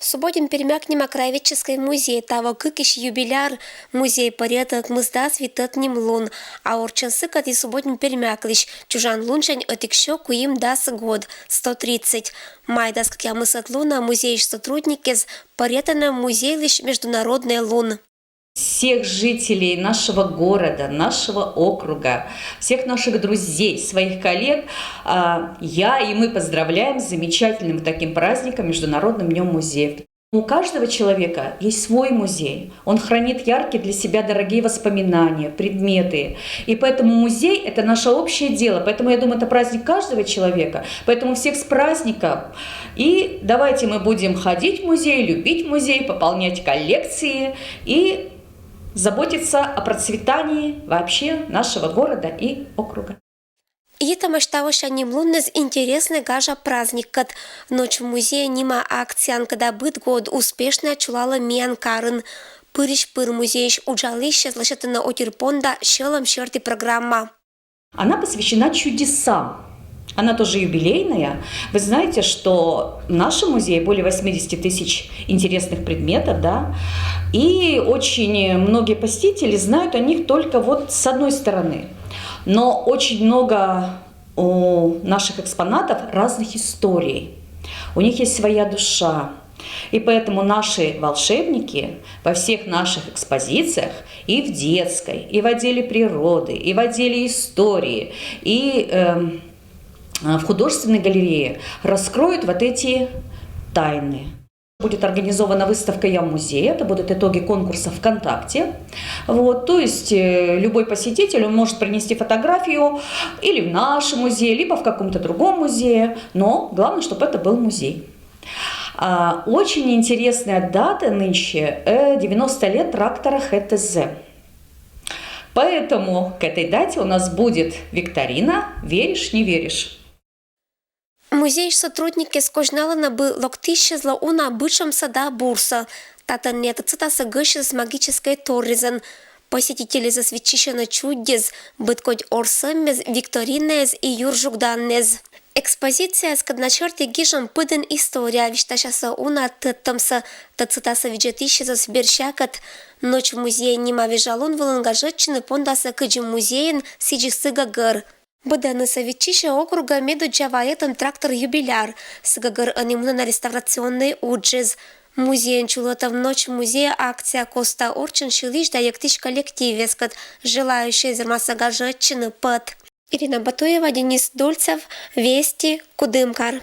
Субботин перемякнем краеведческий музей, того кыкиш юбиляр, музей порядок мызда свитат ним лун, а орчансыкат и субботин перемяклищ, чужан лунчань отекщо куим дас год, 130. Майдас, как я мысат луна, музей сотрудники с порядком музейлищ международный лун. Всех жителей нашего города, нашего округа, всех наших друзей, своих коллег я и мы поздравляем с замечательным таким праздником Международным днем музеев. У каждого человека есть свой музей. Он хранит яркие для себя дорогие воспоминания, предметы. И поэтому музей – это наше общее дело. Поэтому, я думаю, это праздник каждого человека. Поэтому всех с праздником. И давайте мы будем ходить в музей, любить музей, пополнять коллекции и заботиться о процветании вообще нашего города и округа. И там что ним луннез интересный гажа праздник, кад ночь в музее нима акциан, когда быт год успешно чулала миан карын. Пырищ пыр музеиш уджалище злашетана отирпонда щелом щерти программа. Она посвящена чудесам. Она тоже юбилейная. Вы знаете, что в нашем музее более 80 тысяч интересных предметов, да, и очень многие посетители знают о них только вот с одной стороны. Но очень много у наших экспонатов разных историй. У них есть своя душа. И поэтому наши волшебники во всех наших экспозициях и в детской, и в отделе природы, и в отделе истории, и в художественной галерее раскроют вот эти тайны. Будет организована выставка «Я в музее». Это будут итоги конкурса ВКонтакте. Вот, то есть любой посетитель он может принести фотографию или в наш музей, либо в каком-то другом музее. Но главное, чтобы это был музей. Очень интересная дата нынче – 90 лет трактора ХТЗ. Поэтому к этой дате у нас будет викторина «Веришь, не веришь». Музей сотрудники скожнала на бы локтище зла уна бычом сада бурса. Тата нет цитаса гыше с магической торризен. Посетители засвечища чудес, быткоть орсамез, викторинез и юржугданнез. Экспозиция с кадначерти гижем пыден история, вишташаса уна тыттамса, та цитаса виджетище за сберщакат. Ночь в музее нима вижалун валангажетчины пондаса кыджим музеен сиджисыга гыр. Бъдена совечище округа меду джаваетом трактор юбиляр, сгагар анимна на реставрационный уджез. Музеен чулата в ночь музея акция Коста Орчин шилиш да яктиш коллективескат, желающие зермаса гажетчины път. Ирина Батуева, Денис Дульцев, Вести, Кудымкар.